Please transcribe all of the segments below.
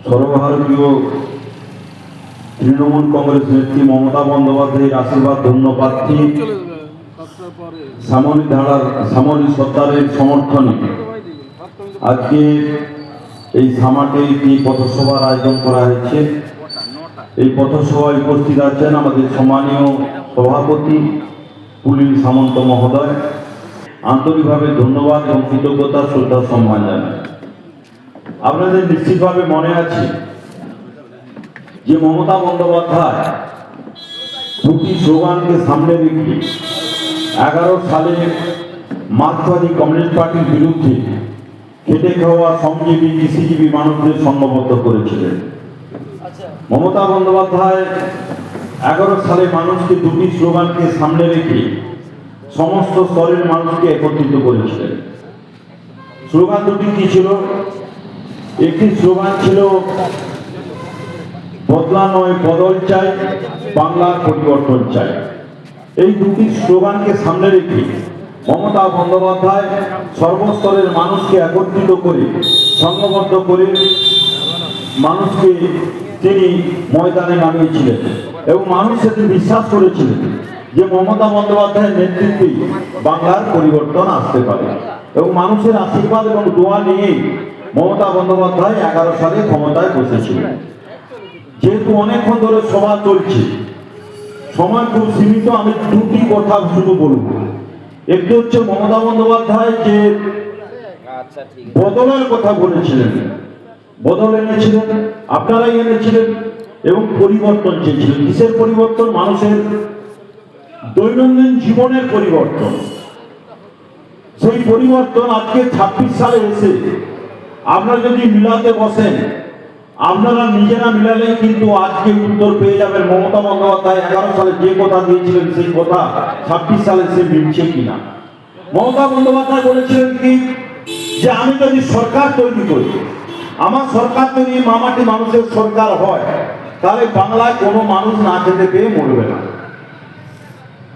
সর্বভারতীয় তৃণমূল কংগ্রেস নেত্রী মমতা বন্দ্যোপাধ্যায়ের আশীর্বাদ ধন্যপ্রার্থী শ্যামলী সর্দারের সমর্থনে আজকে এই সামাটে একটি পথসভার আয়োজন করা হয়েছে। এই পথসভায় উপস্থিত আছেন আমাদের সম্মানীয় সভাপতি পুলিশ সামন্ত মহোদয়। আন্তরিকভাবে ধন্যবাদ এবং কৃতজ্ঞতা শ্রদ্ধা সম্মান জানাই। আপনাদের নিশ্চিতভাবে মনে আছে যে মমতা বন্দ্যোপাধ্যায় দুটি স্লোগানকে সামনে রেখে 11 সালে মার্কসবাদী কমিউনিস্ট পার্টির বিরুদ্ধে খেটে খাওয়া শ্রমজীবী কৃষিজীবী মানুষদের সংঘবদ্ধ করেছিলেন। মমতা বন্দ্যোপাধ্যায় 11 সালে মানুষকে দুটি স্লোগানকে সামনে রেখে সমস্ত স্তরের মানুষকে একত্রিত করেছিলেন। স্লোগান দুটি কি ছিল? একটি স্লোগান ছিল বদলা নয় বদল চাই, বাংলার পরিবর্তন চাই। এই দুটি স্লোগানকে সামনে রেখে মমতা বন্দ্যোপাধ্যায় সর্বস্তরের মানুষকে একত্রিত করে সংঘবদ্ধ করে মানুষকে তিনি ময়দানে নামিয়েছিলেন এবং মানুষ সেটি বিশ্বাস করেছিলেন যে মমতা বন্দ্যোপাধ্যায়ের নেতৃত্বে বাংলার পরিবর্তন আসতে পারে এবং মানুষের আশীর্বাদ এবং দোয়া নিয়ে মমতা বন্দ্যোপাধ্যায় 11 সালে ক্ষমতায় বসেছিলেন। যেহেতু অনেকক্ষণ ধরে সভা চলছে, সময় খুব সীমিত, আমি দুটি কথা শুধু বলব। একটি হচ্ছে মমতা বন্দ্যোপাধ্যায় যে বদলের কথা বলেছিলেন, বদল এনেছিলেন, আপনারাই এনেছিলেন এবং পরিবর্তন চেয়েছিলেন। কিসের পরিবর্তন? মানুষের দৈনন্দিন জীবনের পরিবর্তন। সেই পরিবর্তন আজকে 26 সালে এসে আপনারা যদি মিলাতে বসেন, আপনারা নিজেরা মিলালেই কিন্তু আজকে উত্তর পেয়ে যাবেন মমতা বন্দ্যোপাধ্যায় 11 সালে যে কথা দিয়েছিলেন সেই কথা 26 সালে সে মিলছে কিনা। মমতা বন্দ্যোপাধ্যায় বলেছিলেন কি, যে আমি যদি সরকার তৈরি করি, আমার সরকার যদি মামাটি মানুষের সরকার হয়, তাহলে বাংলায় কোনো মানুষ না খেতে পেয়ে মরবে না।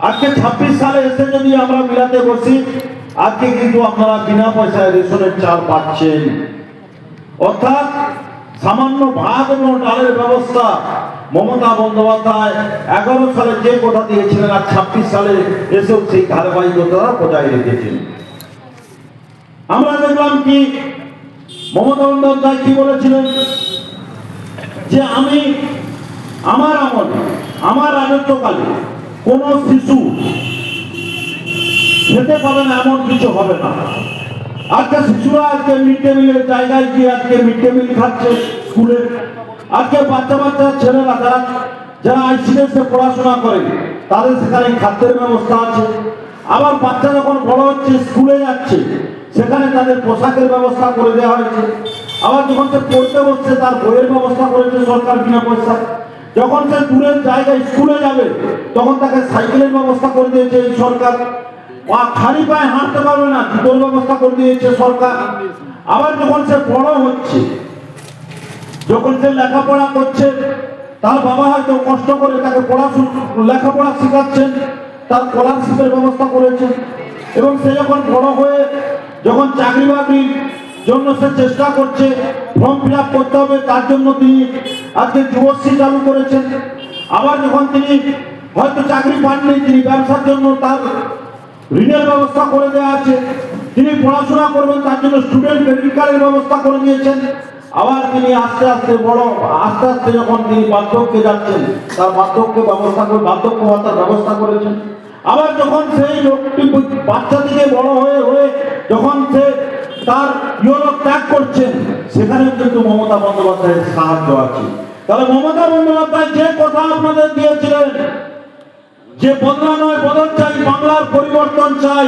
আজকে 26 সালে এসে যদি আমরা মিলাতে বসি, আজকে কিন্তু আপনারা বিনা পয়সায় রেশনের চাল পাচ্ছেন। অর্থাৎ সামান্য ভাত এবং ডালের ব্যবস্থা মমতা বন্দ্যোপাধ্যায় 11 সালে যে কথা দিয়েছিলেন আর 26 সালে এসেও সেই ধারাবাহিকতা বজায় রেখেছেন। আমরা দেখলাম কি মমতা বন্দ্যোপাধ্যায় কি বলেছিলেন, যে আমি আমার আমলে, আমার রাজত্বকালে কোনো শিশু খেতে পাবে না এমন কিছু হবে না। আজকে শিশুরা আজকে মিড ডে মিলের জায়গায় গিয়ে আজকে মিড ডে মিল খাচ্ছে স্কুলে। আজকে বাচ্চা বাচ্চা ছেলেরা যারা আইসিডিএসে পড়াশোনা করে তাদের সেখানে খাদ্যের ব্যবস্থা আছে। আবার বাচ্চা যখন বড় হচ্ছে স্কুলে যাচ্ছে, সেখানে তাদের পোশাকের ব্যবস্থা করে দেওয়া হয়েছে। আবার যখন সে পড়তে বসছে তার বইয়ের ব্যবস্থা করেছে সরকার বিনা পয়সা। যখন সে দূরের জায়গায় স্কুলে যাবে তখন তাকে সাইকেলের ব্যবস্থা করে দিয়েছে এই সরকার। খালি পায়ে হাঁটতে পারবে না, জুতোর ব্যবস্থা করে দিয়েছে সরকার। আবার যখন সে বড় হচ্ছে, যখন সে লেখাপড়া করছে, তার বাবা হয়তো কষ্ট করে তাকে লেখাপড়া শেখাচ্ছেন, তার স্কলারশিপের ব্যবস্থা করেছেন। এবং সে যখন বড় হয়ে যখন চাকরি বাকরির জন্য সে চেষ্টা করছে, ফর্ম ফিল আপ করতে হবে, তার জন্য তিনি আজকে যুবশ্রী চালু করেছেন। আবার যখন তিনি হয়তো চাকরি পাননি, তিনি ব্যবসার জন্য তার ঋণের ব্যবস্থা করে দেওয়া আছে। তিনি পড়াশোনা করবেন, তার জন্য স্টুডেন্ট ক্রেডিট কার্ডের ব্যবস্থা করে দিয়েছেন। আবার তিনি আস্তে আস্তে যখন তিনি বার্ধক্যে যাচ্ছেন, তার বার্ধক্য ভাতার ব্যবস্থা করেছেন। আবার যখন সেই লোকটি বাচ্চা থেকে বড় হয়ে যখন সে তার ইউরোপ ত্যাগ করছেন, সেখানেও কিন্তু মমতা বন্দ্যোপাধ্যায়ের সাহায্য আছে। তাহলে মমতা বন্দ্যোপাধ্যায় যে কথা আপনাদের দিয়েছিলেন, যে বদলা নয় বদল চাই, বাংলার পরিবর্তন চাই,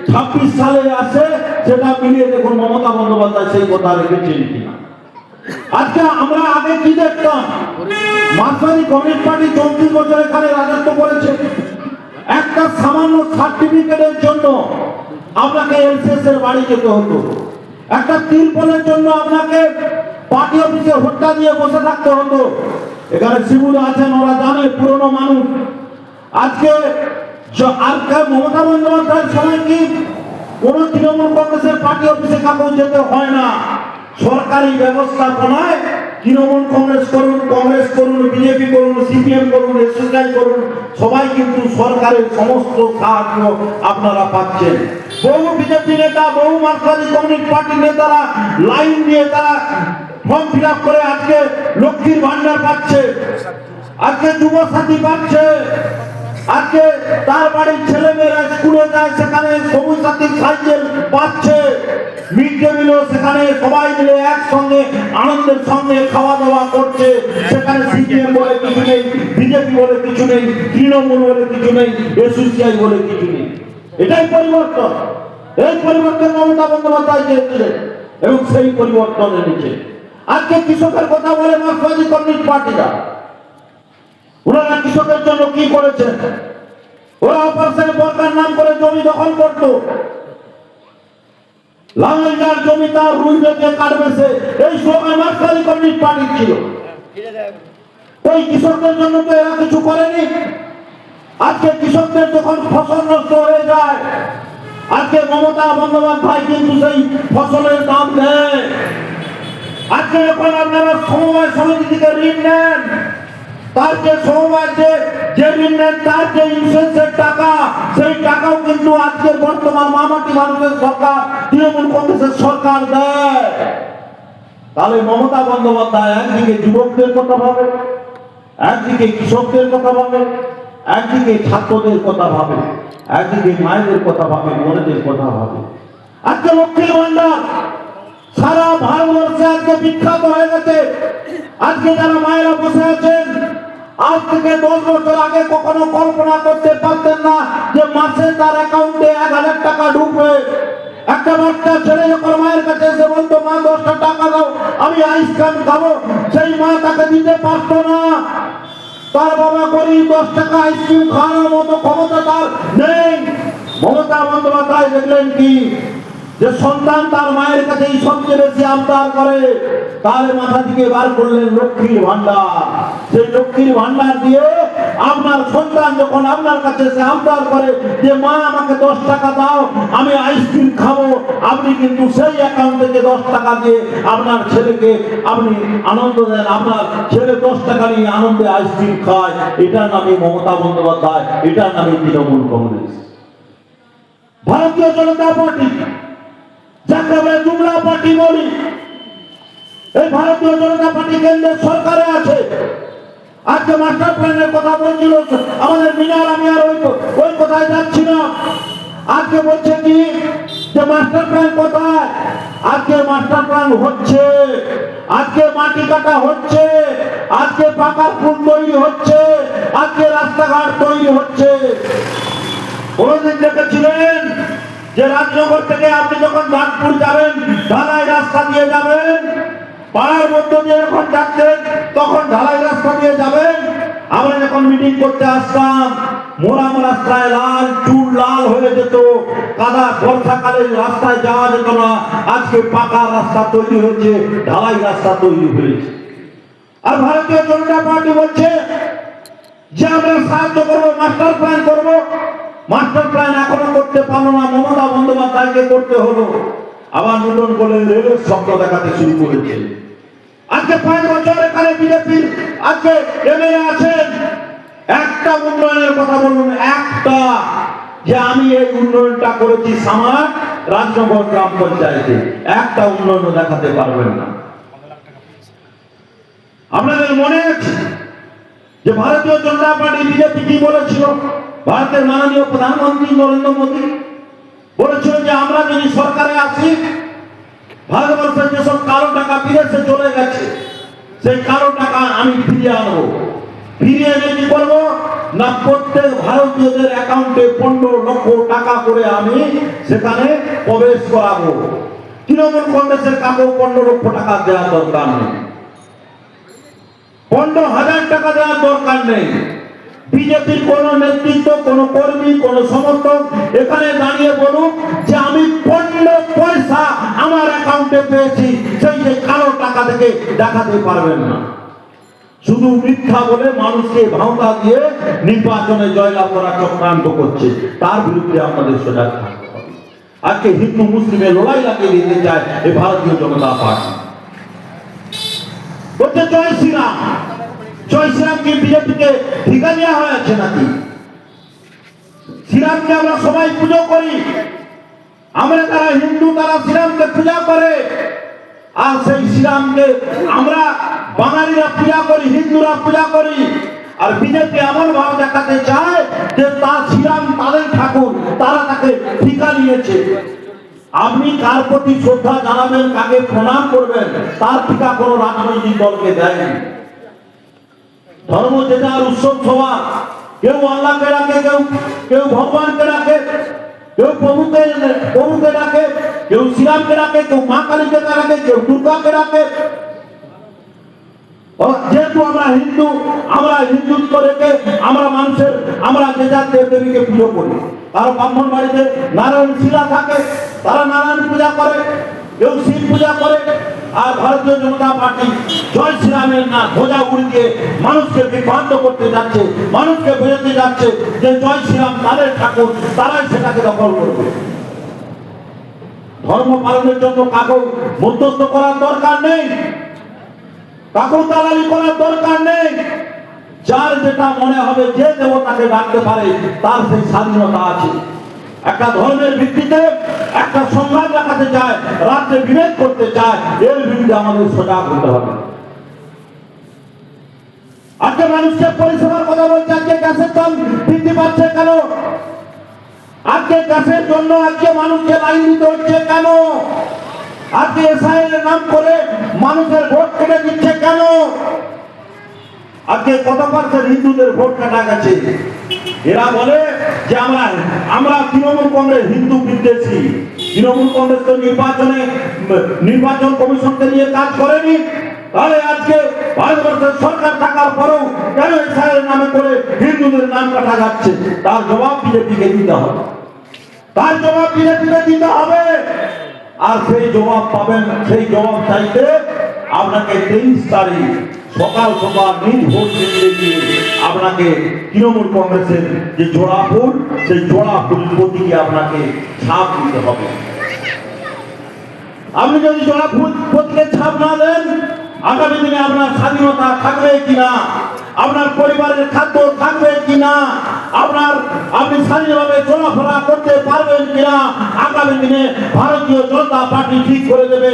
26 সালে আসে, সেটা মিলিয়ে দেখুন মমতা বন্দ্যোপাধ্যায় সেই কথা রেখেছেন কিনা। আজকে আমরা আগে কি দেখতাম, মার্কসবাদী কমিউনিস্ট পার্টি 34 বছর এখানে রাজত্ব করেছে। একটা সামান্য সার্টিফিকেটের জন্য আপনাকে এলসিএস এর বাড়ি যেতে হতো, একটা তিরপলের জন্য আপনাকে পার্টি অফিসে হত্যা দিয়ে বসে থাকতে হতো। এখানে শিবুরা আছেন, ওরা জানে, পুরনো মানুষ। আজকে মমতা বন্দ্যোপাধ্যায়ের সময় কি কোন তৃণমূল কংগ্রেসের পার্টি অফিসে কাউকে যেতে হয় না। সরকারি ব্যবস্থাপনায় তৃণমূল কংগ্রেস করুন, বিজেপি করুন, সিপিএম করুন, এসএসআই করুন, সবাই কিন্তু সরকারের সমস্ত সাহায্য আপনারা পাচ্ছেন। বহু বিজেপি নেতা, বহু মার্কসবাদী কমিউনিস্ট পার্টির নেতারা লাইন দিয়ে তারা ফর্ম ফিল আপ করে আজকে লক্ষ্মীর ভান্ডার পাচ্ছে, আজকে যুব সাথী পাচ্ছে, আজকে তার বাড়ির ছেলেমেয়েরা স্কুলে যায় সেখানে সবুজ সাথীর সাইকেল পাচ্ছে, মিড ডে মিলও সেখানে সবাই মিলে একসঙ্গে আনন্দের সঙ্গে খাওয়া দাওয়া করছে। সেখানে সিপিএম বলে কিছু নেই, বিজেপি বলে কিছু নেই, তৃণমূল বলে কিছু নেই, এসইউসিআই বলে কিছু নেই। এটাই পরিবর্তন। এই পরিবর্তন মমতা বন্দ্যোপাধ্যায় চেয়েছিলেন এবং সেই পরিবর্তন এনেছে। আজকে কৃষকের কথা বলে মার্কসবাদী কমিউনিস্ট পার্টিরা, ওনারা কৃষকের জন্য কি করেছেন? ওরা অপারেশন বর্কার নাম করে জমি দখল করত, লাঙ্গলজার জমি তার রুই বেঁচে কাটবে সে, এই স্লোগান মার্কসবাদী কমিউনিস্ট পার্টির ছিল। ওই কৃষকদের জন্য তো এরা কিছু করেনি। আজকে কৃষকদের যখন ফসল নষ্ট হয়ে যায়, আজকে মমতা বন্দ্যোপাধ্যায় কিন্তু সেই ফসলের দাম দেয়। আজকে যখন আপনারা সমবায় সমিতি থেকে ঋণ নেন, তার যে সমবায় যে ঋণ নেন তার যে ইন্স্যুরেন্সের টাকা, সেই টাকাও কিন্তু আজকে বর্তমান মামাটি মানুষের সরকার, তৃণমূল কংগ্রেসের সরকার দেয়। তাহলে মমতা বন্দ্যোপাধ্যায় একদিকে যুবকদের কথা ভাবে, একদিকে কৃষকদের কথা ভাবে, একদিকে ছাত্রদের কথা ভাবে, একদিকে মায়েদের কথা ভাবে, বোনেদের কথা ভাবে। আজকে লক্ষ্মীর ভান্ডার সারা ভারতবর্ষে আজকে বিখ্যাত হয়ে গেছে। আজকে যারা মায়েরা বসে আছেন, আজ থেকে 10 বছর আগে কখনো কল্পনা করতে পারতেন না যে মাসে তার অ্যাকাউন্টে 1000 টাকা ঢুকবে। একটা বাচ্চা ছেলে যখন মায়ের কাছে এসে বলতো, মা 10টা টাকা দাও, আমি আইসক্রিম খাবো, সেই মা তাকে দিতে পারতো না। তার বাবা গরিব, 10 টাকা আইসক্রিম খাওয়ানোর মতো ক্ষমতা তার নেই। মমতা বন্দ্যোপাধ্যায় দেখলেন কি, যে সন্তান তার মায়ের কাছে সবচেয়ে বেশি আবদার করে, তাহলে মাথা থেকে বার করলেন লক্ষ্মীর ভান্ডার। সেই লক্ষ্মীর ভান্ডার দিয়ে আপনার সন্তান যখন আপনার কাছে এসে আবদার করে যে মা আমাকে 10 টাকা দাও, আমি আইসক্রিম খাবো, আপনি কিন্তু সেই অ্যাকাউন্ট থেকে 10 টাকা দিয়ে আপনার ছেলেকে আপনি আনন্দ দেন, আপনার ছেলে 10 টাকা নিয়ে আনন্দে আইসক্রিম খায়। এটার নামে মমতা বন্দ্যোপাধ্যায়, এটার নামে তৃণমূল কংগ্রেস। ভারতীয় জনতা পার্টি, যাকে আমরা জুমলা পার্টি বলি, এই ভারতীয় জনতা পার্টি কেন্দ্রের সরকারে আছে। আজকে মাস্টার প্ল্যানের কথা বলছিল আমাদের মিনার, আমি আর ওই কথায় যাচ্ছি না। আজকে বলছে কি যে মাস্টার প্ল্যান কোথায়? আজকে মাস্টার প্ল্যান হচ্ছে, আজকে মাটি কাটা হচ্ছে, আজকে পাকা পুল তৈরি হচ্ছে, আজকে রাস্তাঘাট তৈরি হচ্ছে। কোনদিন দেখেছিলেন যে রাজনগর থেকে আপনি যখন নাগপুর যাবেন ঢালাই রাস্তা দিয়ে যাবেন, পাড়ার মধ্য দিয়ে যখন যাচ্ছেন তখন ঢালাই রাস্তা দিয়ে যাবেন? আমরা যখন মিটিং করতে আসতাম, মোরাম রাস্তায় লাল চুল লাল হয়ে যেত, কাদা, বর্ষাকালে রাস্তায় যাওয়া যেত না। আজকে পাকা রাস্তা তৈরি হয়েছে, ঢালাই রাস্তা তৈরি হয়েছে। আর ভারতীয় জনতা পার্টি বলছে যে আমরা সাহায্য করবো, মাস্টার প্ল্যান করবো। মাস্টার প্ল্যান এখনো করতে পারলো না, মমতা বন্দ্যোপাধ্যায়কে করতে হলো। আবার নতুন করে রেলের স্বপ্ন দেখাতে শুরু করেছে। আজকে 5 বছর এখানে বিজেপির আজকে এমএলএ আছেন, একটা উন্নয়নের কথা বলুন, একটা, যে আমি এই উন্নয়নটা করেছি সামার রাজনগর গ্রাম পঞ্চায়েতে, একটা উন্নয়ন দেখাতে পারবেন না। আপনাদের মনে আছে যে ভারতীয় জনতা পার্টি বিজেপি কি বলেছিল? ভারতের মাননীয় প্রধানমন্ত্রী নরেন্দ্র মোদী বলেছিল যে আমরা যদি সরকারে আসি, ভারতবর্ষের যেসব কালো টাকা বিদেশে চলে গেছে সেই কালো টাকা আমি ফিরিয়ে আনবো। ফিরিয়ে এনে কি করবো না, প্রত্যেক ভারতীয়দের অ্যাকাউন্টে 15 লক্ষ টাকা করে আমি সেখানে প্রবেশ করাবো। তৃণমূল কংগ্রেসের কাউকে 15 লক্ষ টাকা দেওয়ার দরকার নেই, 15,000 টাকা দেওয়ার দরকার নেই। বিজেপির কোন নেতৃত্ব, কোন কর্মী, কোন সমর্থক এখানে দাঁড়িয়ে বলুক যে আমি 15 পয়সা আমার অ্যাকাউন্টে পেয়েছি, সেই যে কালো টাকা থেকে দেখাতে পারবেন না। শুধু মিথ্যা বলে মানুষকে ভাওতা দিয়ে নির্বাচনে জয়লাভ করার চক্রান্ত করছে, তার বিরুদ্ধে আমাদের সজাগ থাকতে হবে। আজকে হিন্দু মুসলিমের লড়াই লাগিয়ে দিতে চায় এই ভারতীয় জনতা পার্টি। বলছে জয় শ্রীরাম। জয় শ্রীরাম কি বিজেপিকে ঠিকা দেওয়া হয়েছে নাকি? শ্রীরামকে আমরা সবাই পুজো করি, আমরা যারা হিন্দু তারা শ্রীরামকে পূজা করে, আর সেই শ্রীরামকে আমরা বাঙালিরা পূজা করি, হিন্দুরা পূজা করি। আর বিজেপি এমন ভাব দেখাতে চায় যে তার শ্রীরাম তাদের ঠাকুর, তারা তাকে ঠিকা নিয়েছে। আপনি কার প্রতি শ্রদ্ধা জানাবেন, কাকে প্রণাম করবেন, তার ঠিকা কোনো রাজনৈতিক দলকে দেয়নি। ধর্ম যেটার উৎসব সভা, কেউ আল্লাহকে ডাকে, কেউ ভগবানকে ডাকে, কেউ প্রভুকে ডাকে, কেউ শ্রীরামকে ডাকে, কেউ মা কালীকে ডাকে, কেউ দুর্গাকে ডাকে। যেহেতু আমরা হিন্দু, আমরা হিন্দুত্ব রেখে আমরা যে যার দেবদেবীকে পুজো করি। কারো ব্রাহ্মণ বাড়িতে নারায়ণ শিলা থাকে, তারা নারায়ণ পূজা করে, কেউ শিব পূজা করে। আর ভারতীয় জনতা পার্টি জয় শ্রীরামের না ধ্বজা উড়িয়ে মানুষকে বিভ্রান্ত করতে যাচ্ছে, মানুষকে বোঝাতে যাচ্ছে যে জয় শ্রীরাম তাদের ঠাকুর, তারাই সেটাকে দখল করবে। ধর্ম পালনের জন্য কাকেও মধ্যস্থ করার দরকার নেই, কাকেও দালালি করার দরকার নেই। যার যেটা মনে হবে, যে দেবতাকে ডাকতে পারে, তার সেই স্বাধীনতা আছে। একটা ধর্মের ভিত্তিতে একটা সংঘাত দেখাতে চায়, রাজ্যে বিভেদ করতে চায়, এর বিরুদ্ধে আমাদের সজাগ হতে হবে। আজকে মানুষকে পরিষেবার কথা বলছে, আজকে গ্যাসের দাম বৃদ্ধি পাচ্ছে কেন? আজকে গ্যাসের জন্য আজকে মানুষকে লাইন দিতে হচ্ছে কেন? আজকে এসআইএল এর নাম করে মানুষের ভোট কেটে দিচ্ছে কেন? আজকে কত পার্সেন্ট হিন্দুদের ভোট কাটা গেছে। এরা বলে যে আমরা তৃণমূল কংগ্রেস হিন্দু বিদ্বেষী। তৃণমূল কংগ্রেস তো নির্বাচন কমিশনকে নিয়ে কাজ করেনি, তাহলে আজকে ভারতবর্ষের সরকার থাকার পরেও কেন এসআইএল নামে করে হিন্দুদের নাম কাটা যাচ্ছে? তার জবাব বিজেপিকে দিতে হবে, তার জবাব বিজেপিকে দিতে হবে। আর সেই জবাব পাবেন, সেই জবাব চাইতে আপনাকে 23 তারিখ সকাল সকাল নিজ ভোট কেন্দ্রে গিয়ে আপনাকে তৃণমূল কংগ্রেসের যে জোড়াফুল, সেই জোড়াফুল প্রতীকে আপনাকে ছাপ দিতে হবে। আপনি যদি জোড়াফুল প্রতীকে ছাপ না দেন, আগামী দিনে আপনার স্বাধীনতা থাকবে কিনা, আপনার পরিবারের খাদ্য থাকবে কিনা, আপনি স্বাধীনভাবে চলাফেরা করতে পারবেন কিনা, আগামী দিনে ভারতীয় জনতা পার্টি ঠিক করে দেবে,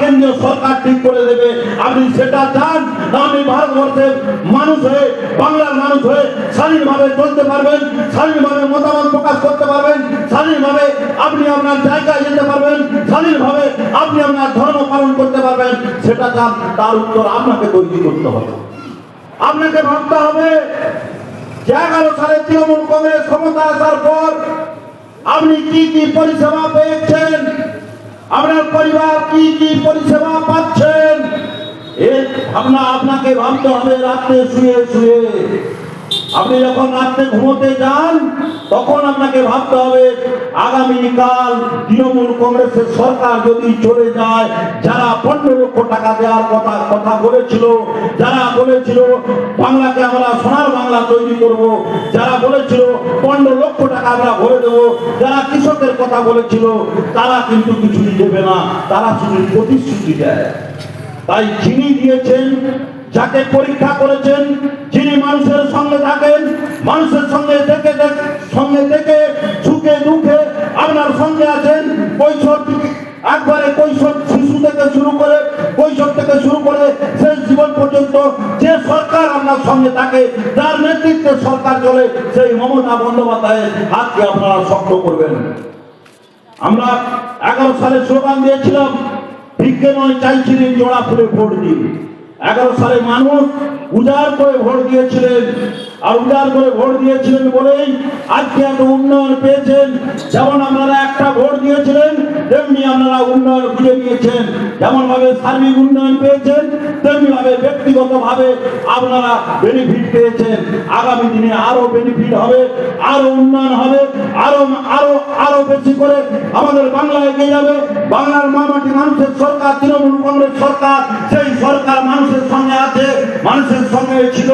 কেন্দ্রীয় সরকার ঠিক করে দেবে। আপনি সেটা চান না? আপনি ভারতবর্ষের মানুষ হয়ে, বাংলার মানুষ হয়ে স্বাধীনভাবে চলতে পারবেন, স্বাধীনভাবে মতামত প্রকাশ করতে পারবেন, স্বাধীনভাবে আপনি আপনার জায়গায় যেতে পারবেন, স্বাধীনভাবে আপনি আপনার ধর্ম পালন করতে পারবেন, সেটা চান? তার উত্তর আপনাকে তৈরি করতে হবে। আপনাকে ভাবতে হবে যে 11 সালে তৃণমূল কংগ্রেস ক্ষমতা আসার পর আপনি কি কি পরিষেবা পেয়েছেন, আপনার পরিবার কি কি পরিষেবা পাচ্ছেন। এর ভাবনা আপনাকে ভাবতে হবে রাতে শুয়ে শুয়ে। আপনি যখন রাতে ঘুমোতে যান, তখন আপনাকে ভাবতে হবে আগামীকাল তৃণমূল কংগ্রেসের সরকার যদি চলে যায়, যারা 15 লক্ষ টাকা দেওয়ার কথা বলেছিল, যারা বলেছিল বাংলাকে আমরা সোনার বাংলা তৈরি করব, যারা বলেছিল 15 লক্ষ টাকা আমরা ভরে দেবো, যারা কৃষকের কথা বলেছিল, তারা কিন্তু কিছুই দেবে না, তারা শুধু প্রতিশ্রুতি দেয়। তাই যিনি দিয়েছেন, যাকে পরীক্ষা করেছেন, যিনি মানুষের সঙ্গে থাকেন, মানুষের সঙ্গে থেকে সুখে দুঃখে আপনার সঙ্গে আছেন, কৈশোর শিশু থেকে শুরু করে, কৈশোর থেকে শুরু করে শেষ জীবন পর্যন্ত যে সরকার আপনার সঙ্গে থাকে, যার নেতৃত্বে সরকার চলে, সেই মমতা বন্দ্যোপাধ্যায়ের হাতকে আপনারা শক্ত করবেন। আমরা 11 সালে স্লোগান দিয়েছিলাম, ভিক্ষে নয় চাইছি জোড়া ফুলে ভোট দিন। 11 সালে মানুষ উজাড় করে ভোট দিয়েছিলেন, আর উজাড় করে ভোট দিয়েছিলেন বলেই আজকে এত উন্নয়ন পেয়েছেন। যেমন আপনারা একটা ভোট দিয়েছিলেন, তেমনি আপনারা উন্নয়ন খুঁজে নিয়েছেন। যেমন ভাবে সার্বিক উন্নয়ন পেয়েছেন, তেমনি ভাবে ব্যক্তিগতভাবে আপনারা বেনিফিট পেয়েছেন। আগামী দিনে আরো বেনিফিট হবে, আরো উন্নয়ন হবে, আরো বেশি করে আমাদের বাংলা এগিয়ে যাবে। বাংলার মামাটি মানুষের সরকার, তৃণমূল কংগ্রেস সরকার, সেই সরকার মানুষের সঙ্গে আছে, মানুষের সঙ্গে ছিল,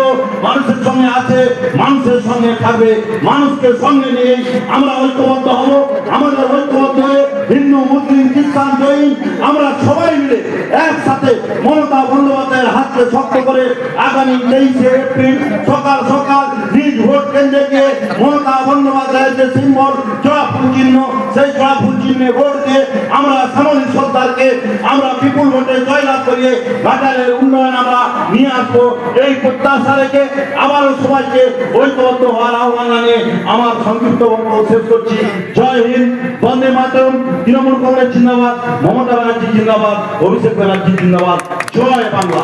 মানুষের সঙ্গে আছে, মানুষের সঙ্গে থাকবে। মানুষকে সঙ্গে নিয়ে আমরা ঐক্যবদ্ধ হব। আমাদের ঐক্যবদ্ধ হয়ে হিন্দু মুসলিম খ্রিস্টান জৈন আমরা সবাই মিলে একসাথে মমতা বন্দ্যোপাধ্যায়ের হাতকে শক্ত করে আগামী 23শে এপ্রিল সকাল সকাল নিজ ভোট কেন্দ্রে গিয়ে মমতা বন্দ্যোপাধ্যায়ের যে সিম্বল জোড়া ফুল চিহ্ন, সেই জোড়া ফুল চিহ্নে ভোট দিয়ে আমরা শ্যামলী সরকারকে আমরা বিপুল ভোটে জয়লাভ করিয়ে ঘাটালের উন্নয়ন আমরা নিয়ে আসবো। এই প্রত্যাশা রেখে আবারও সবাইকে ঐক্যবদ্ধ হওয়ার আহ্বান জানিয়ে আমার সংক্ষিপ্ত বক্তব্য শেষ করছি। জয় হিন্দ, বন্দে মাতরম, তৃণমূল কংগ্রেস জিন্দাবাদ, মমতা ব্যানার্জি জিন্দাবাদ, অভিষেক ব্যানার্জি জিন্দাবাদ, জয় বাংলা।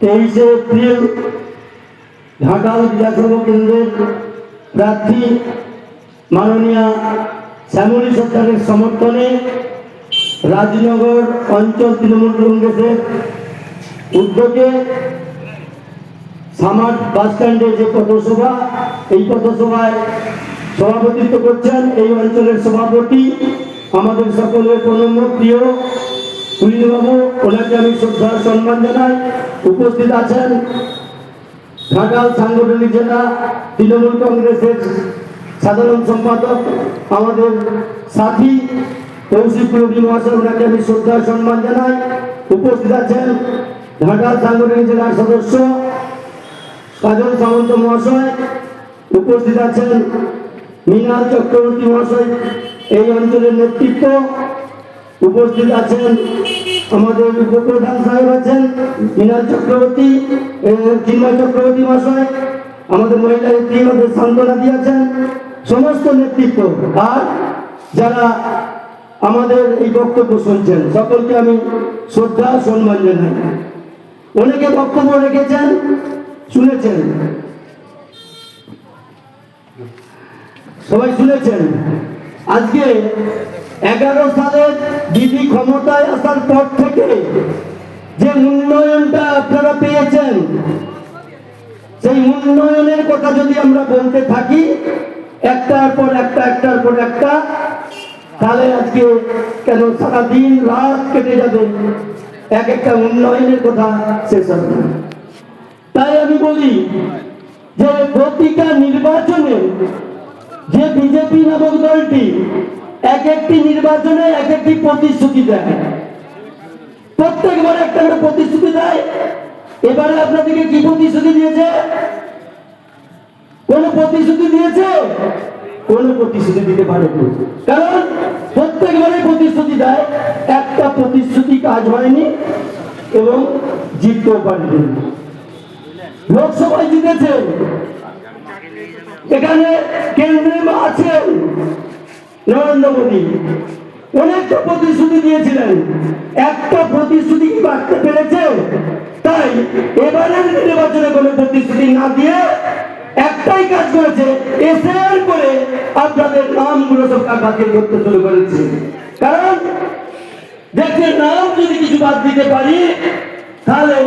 23শে এপ্রিল ঘাটাল বিধানসভা কেন্দ্রের প্রার্থী মাননীয়া শ্যামলী সরকারের সমর্থনে রাজনগর অঞ্চল তৃণমূল কংগ্রেসের উদ্যোগে সামার বাস স্ট্যান্ডে যে পথসভা, এই পথসভায় সভাপতিত্ব করছেন এই অঞ্চলের সভাপতি আমাদের সকলের প্রণম্য প্রিয় তুলিবাবু, ওনাকে আমি শ্রদ্ধা সম্মান জানাই। উপস্থিত আছেন ঘাটাল সাংগঠনিক জেলা তৃণমূল কংগ্রেসের সাধারণ সম্পাদক আমাদের সাথী কৌশিক রবি মহাশয়, ওনাকে আমি শ্রদ্ধা সম্মান জানাই। উপস্থিত আছেন ঘাটাল সাংগঠনিক জেলার সদস্য কাজল সামন্ত মহাশয়, উপস্থিত আছেন মৃণাল চক্রবর্তী মহাশয়, এই অঞ্চলের নেতৃত্ব, উপস্থিত আছেন আমাদের উপপ্রধান সাহেব আছেন মৃণাল চক্রবর্তী, চিন্ময় চক্রবর্তী মহাশয়, আমাদের মহিলা নেত্রী আমাদের সান্ত্বনা দিয়েছেন, সমস্ত নেতৃত্ব আর যারা আমাদের এই বক্তব্য শুনছেন সকলকে আমি শ্রদ্ধা সম্মান জানাই। অনেকে বক্তব্য রেখেছেন, শুনেছেন, সবাই শুনেছেন। আজকে 11 সালে দিদি ক্ষমতায় আসার পর থেকে যে উন্নয়নটা আপনারা পেয়েছেন, সেই উন্নয়নের কথা যদি আমরা বলতে থাকি একটার পর একটা, তাহলে আজকে কেন সারা দিন রাত কেটে যাবে, এক একটা উন্নয়নের কথা শেষ হবে না। তাই আমি বলি যে প্রতিটা নির্বাচনে যে বিজেপি নামক দলটি এক একটি নির্বাচনে এক একটি প্রতিশ্রুতি দেয়, প্রত্যেকবার একটা করে প্রতিশ্রুতি দেয়। এবারে আপনাদেরকে কি প্রতিশ্রুতি দিয়েছে? কোন প্রতিশ্রুতি দিয়েছে? কোন প্রতিশ্রুতি দিতে পারেনি, কারণ প্রত্যেকবারে প্রতিশ্রুতি দেয়, একটা প্রতিশ্রুতি কাজ হয়নি এবং জিততেও পারেনি। লোকসভায় জিতেছে, এখানে কেন্দ্রে আছেন নরেন্দ্র মোদী, অনেকটা প্রতিশ্রুতি দিয়েছিলেন, একটা প্রতিশ্রুতি কি বাড়তে পেরেছে? তাই এবারের নির্বাচনে কোনো প্রতিশ্রুতি না দিয়ে একটাই কাজ করেছে, এসআর করে আপনাদের নামগুলো সব বাতিল করতে শুরু করেছে। কারণ দেখছে নাম যদি কিছু বাদ দিতে পারি তাহলে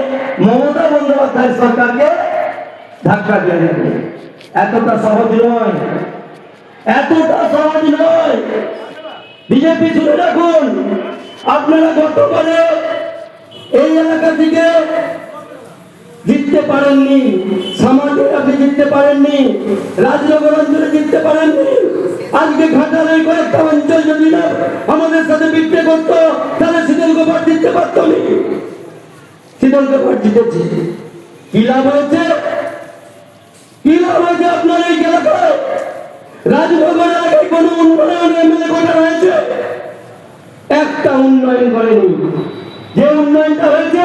মমতা বন্দ্যোপাধ্যায় সরকারকে ধাক্কা দেওয়া যাবে। এতটা সহজ নয়, এতটা সহজ নয়। বিজেপি শুনে রাখুন, আপনারা গতবারে এই এলাকা থেকে জিততে পারেননি, সমাজে আপনি জিততে পারেননি, রাজনগর অঞ্চলে জিততে পারেননি। আজকে ঘাটালের কয়েকটা অঞ্চল যদি না আমাদের সাথে বিক্রি করতো তাহলে শীতলকুপার জিততে পারতো না। শীতলকুপার জিতেছি, কি লাভ হয়েছে? কি লাভ হয়েছে আপনার এই এলাকায়? রাজনগর এলাকায় কোন উন্নয়ন এমএলএ করা হয়েছে? একটা উন্নয়ন করেনি। যে উন্নয়নটা হয়েছে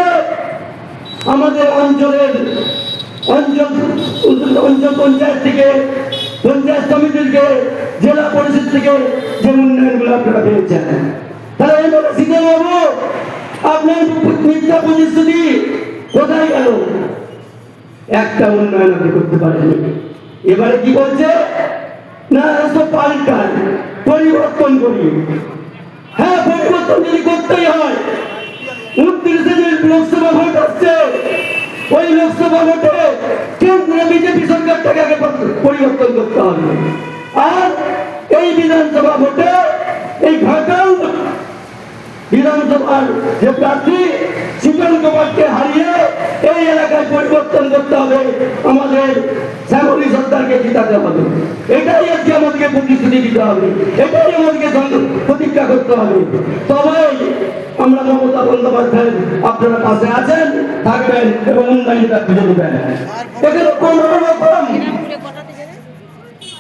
আমাদের অঞ্চলের অঞ্চল পঞ্চায়েত থেকে, পঞ্চায়েত সমিতি থেকে, জেলা পরিষদ থেকে যে উন্নয়নগুলো আপনারা পেয়েছেন, তাহলে এমএলএ শীতল বাবু আপনার মিথ্যা প্রতিশ্রুতি কোথায় গেল? একটা উন্নয়ন আপনি করতে পারেননি। এবারে কি বলছে না, পাল্টান, পরিবর্তন করি। হ্যাঁ, পরিবর্তন যদি করতেই হয়, 29শে যে লোকসভা ভোট আসছে, ওই লোকসভা ভোটে কেন্দ্রে বিজেপি সরকারটাকে আগে পরিবর্তন করতে হবে। আর এই বিধানসভা ভোটে এই ঘাটাল বিধানসভার যে প্রার্থী শীতল কুমারকে হারিয়ে এই এই এলাকায় পরিবর্তন করতে হবে, আমাদের শ্যামলী সরকারকে জিতাতে হবে। এটাই আজকে আমাদেরকে প্রতিশ্রুতি দিতে হবে, এটাই আমাদেরকে প্রতিজ্ঞা করতে হবে। তবেই আমরা মমতা বন্দ্যোপাধ্যায় আপনারা পাশে আছেন, থাকবেন এবং উন্নয়নটা খুঁজে দেবেন। এখানে কোন রকম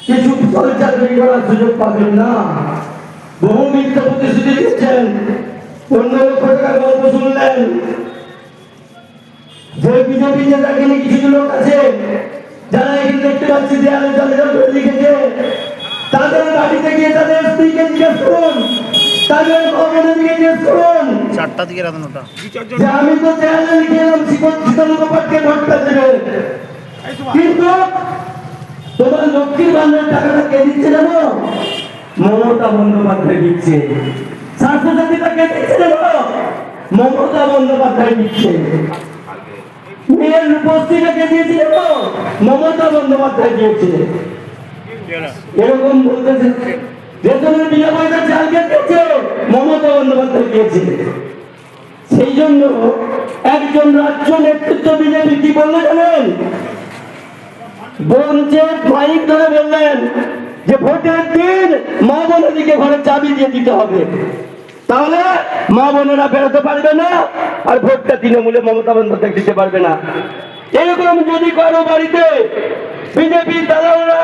কিছু পরিচালনা করার সুযোগ পাবেন না। বহু মিথ্যা প্রতিশ্রুতি দিচ্ছেন, 15 লক্ষ টাকার গল্প শুনলেন। যে বিজেপি নেতাকে নিয়ে কিছু লোক আছে যারা এখানে দেখতে পাচ্ছি দেয়ালে জলে জল করে লিখেছে, তাদের বাড়িতে গিয়ে তাদের স্ত্রীকে জিজ্ঞেস করুন, তাদের ভবনের দিকে জিজ্ঞেস করুন 4টা দিকে রাধানোটা যে আমি তো দেয়ালে লিখে এলাম শীতলকে ভোটটা দেবে, কিন্তু তোমার লক্ষ্মীর ভান্ডারের টাকাটা কে দিচ্ছে জানো? মমতা বন্দ্যোপাধ্যায় দিচ্ছে। স্বাস্থ্যসাথীটা কে দিচ্ছে জানো? মমতা বন্দ্যোপাধ্যায় দিচ্ছে। মেয়ের রূপশ্রীটা কে দিয়েছে জানো? মমতা বন্দ্যোপাধ্যায় দিয়েছে। এরকম বলতেছে রেশনের বিনা পয়সা চাল কে দিয়েছে? মমতা বন্দ্যোপাধ্যায় দিয়েছে। সেই জন্য একজন রাজ্য নেতৃত্ব বিজেপি কি বললো জানেন? বঞ্চে মাইক ধরে বললেন যে ভোটের দিন মা বোনদিকে ঘরে চাবি দিয়ে দিতে হবে, তাহলে মা বোনেরা বেরোতে পারবে না আর ভোটটা তৃণমূলে মমতা বন্দ্যোপাধ্যায় দিতে পারবে না। এরকম যদি কারো বাড়িতে বিজেপি দালালরা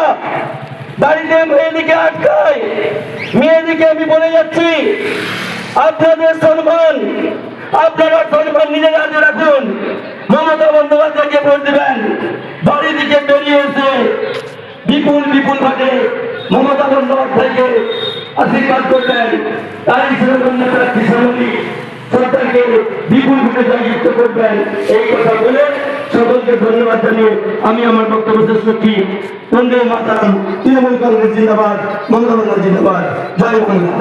বাড়িতে মেয়েদিকে আটকায়, মেয়েদিকে আমি বলে যাচ্ছি আপনাদের সম্মান, আপনারা সম্মান নিজের হাতে রাখুন, মমতা বন্দ্যোপাধ্যায়কে ভোট দেবেন। বাড়ি দিকে বেরিয়ে এসে বিপুল বিপুল ভাবে মমতা বন্দ্যোপাধ্যায়কে আশীর্বাদ করবেন। তাই শ্রী শ্যামলী সরকারকে বিপুল ভোটে জয়যুক্ত করবেন। এই কথা বলে সকলকে ধন্যবাদ জানিয়ে আমি আমার বক্তব্য শেষ করছি। বন্দে মাতরম, তৃণমূল কংগ্রেস জিন্দাবাদ, মমতা বন্দ্যোপাধ্যায় জিন্দাবাদ, জয় বাংলা।